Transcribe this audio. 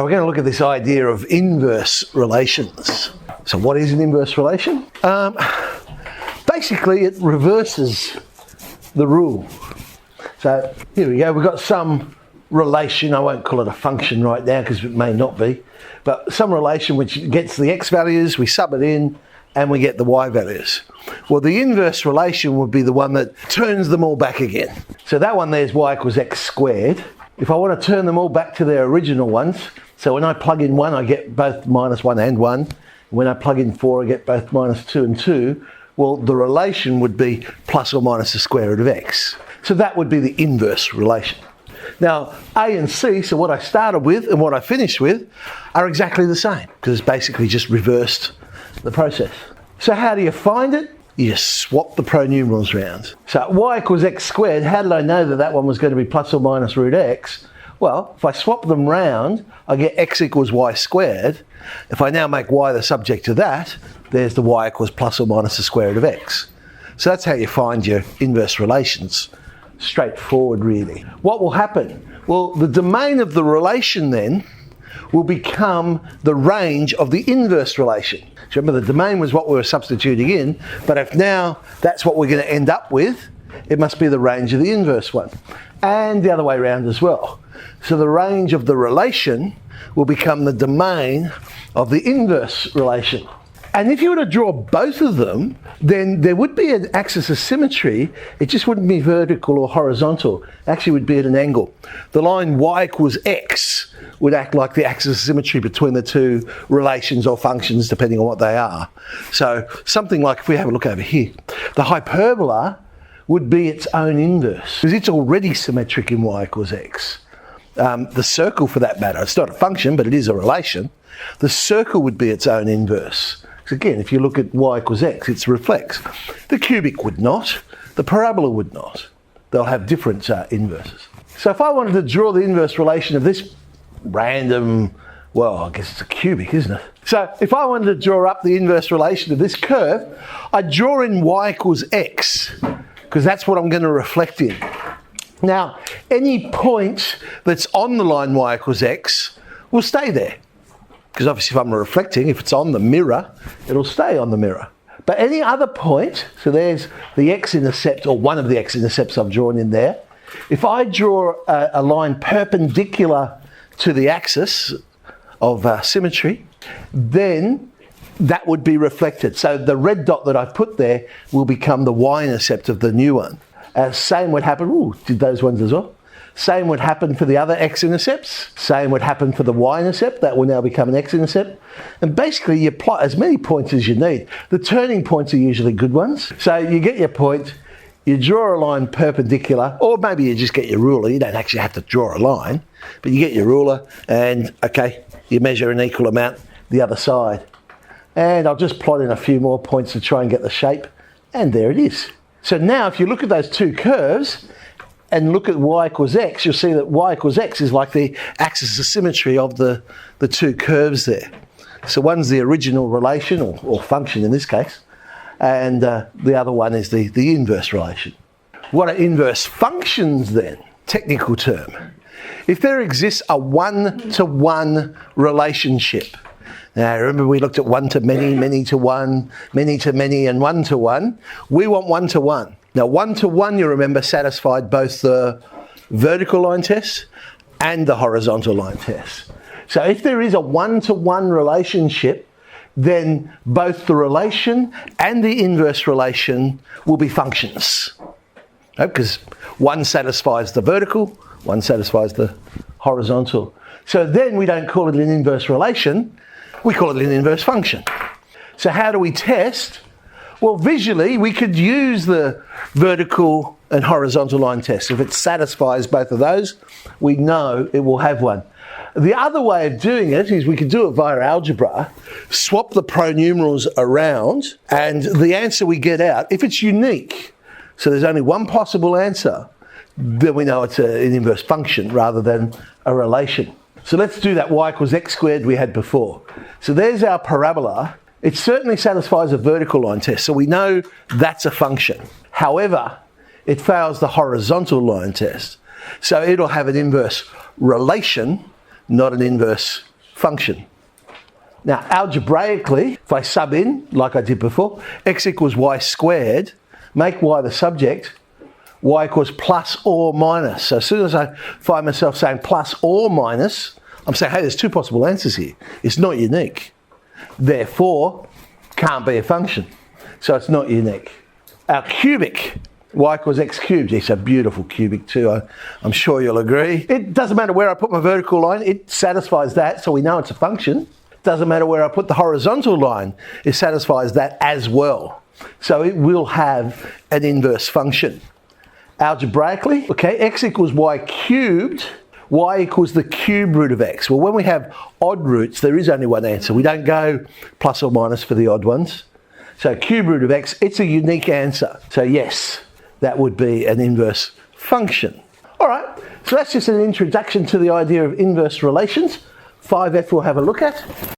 We're going to look at this idea of inverse relations. So what is an inverse relation? Basically, it reverses the rule. So here we go, we've got some relation, I won't call it a function right now because it may not be, but some relation which gets the x values, we sub it in, and we get the y values. Well, the inverse relation would be the one that turns them all back again. So that one there is y equals x squared. If I want to turn them all back to their original ones, so when I plug in 1, I get both minus 1 and 1. When I plug in 4, I get both minus 2 and 2. Well, the relation would be plus or minus the square root of x. So that would be the inverse relation. Now, A and C, so what I started with and what I finished with, are exactly the same, because it's basically just reversed the process. So how do you find it? You just swap the pronumerals around. So y equals x squared, how did I know that that one was going to be plus or minus root x? Well, if I swap them round, I get x equals y squared. If I now make y the subject of that, there's the y equals plus or minus the square root of x. So that's how you find your inverse relations. Straightforward, really. What will happen? Well, the domain of the relation then will become the range of the inverse relation. So remember, the domain was what we were substituting in, but if now that's what we're going to end up with, it must be the range of the inverse one. And the other way around as well. So the range of the relation will become the domain of the inverse relation. And if you were to draw both of them, then there would be an axis of symmetry. It just wouldn't be vertical or horizontal. It actually would be at an angle. The line y equals x would act like the axis of symmetry between the two relations or functions, depending on what they are. So something like, if we have a look over here, the hyperbola would be its own inverse, because it's already symmetric in y equals x. The circle, for that matter, it's not a function, but it is a relation. The circle would be its own inverse. So again, if you look at y equals x, it reflects. The cubic would not. The parabola would not. They'll have different inverses. So if I wanted to draw the inverse relation of this random, well, I guess it's a cubic, isn't it? So if I wanted to draw up the inverse relation of this curve, I'd draw in y equals x, because that's what I'm going to reflect in. Now, any point that's on the line y equals x will stay there. Because obviously if I'm reflecting, if it's on the mirror, it'll stay on the mirror. But any other point, so there's the x-intercept, or one of the x-intercepts I've drawn in there. If I draw a line perpendicular to the axis of symmetry, then that would be reflected. So the red dot that I've put there will become the y-intercept of the new one. Same would happen, did those ones as well. Same would happen for the other x-intercepts. Same would happen for the y-intercept. That will now become an x-intercept. And basically you plot as many points as you need. The turning points are usually good ones. So you get your point, you draw a line perpendicular, or maybe you just get your ruler. You don't actually have to draw a line, but you get your ruler and, okay, you measure an equal amount the other side. And I'll just plot in a few more points to try and get the shape. And there it is. So now if you look at those two curves, and look at y equals x, you'll see that y equals x is like the axis of symmetry of the two curves there. So one's the original relation, or function in this case, and the other one is the inverse relation. What are inverse functions then? Technical term. If there exists a one-to-one relationship, now remember we looked at one to many, many to one, many to many, and one to one. We want one to one. Now, one-to-one, you remember, satisfied both the vertical line test and the horizontal line test. So if there is a one-to-one relationship, then both the relation and the inverse relation will be functions. Because one satisfies the vertical, one satisfies the horizontal. So then we don't call it an inverse relation, we call it an inverse function. So how do we test? Well, visually, we could use the vertical and horizontal line test. If it satisfies both of those, we know it will have one. The other way of doing it is we could do it via algebra, swap the pronumerals around, and the answer we get out, if it's unique, so there's only one possible answer, then we know it's an inverse function rather than a relation. So let's do that y equals x squared we had before. So there's our parabola. It certainly satisfies a vertical line test, so we know that's a function. However, it fails the horizontal line test. So it'll have an inverse relation, not an inverse function. Now, algebraically, if I sub in, like I did before, x equals y squared, make y the subject, y equals plus or minus. So as soon as I find myself saying plus or minus, I'm saying, hey, there's two possible answers here. It's not unique. Therefore, can't be a function. So it's not unique. Our cubic, y equals x cubed. It's a beautiful cubic too, I'm sure you'll agree. It doesn't matter where I put my vertical line, it satisfies that, so we know it's a function. Doesn't matter where I put the horizontal line, it satisfies that as well. So it will have an inverse function. Algebraically, okay, x equals y cubed, y equals the cube root of x. Well, when we have odd roots, there is only one answer. We don't go plus or minus for the odd ones. So cube root of x, it's a unique answer. So yes, that would be an inverse function. All right, so that's just an introduction to the idea of inverse relations. 5F we'll have a look at.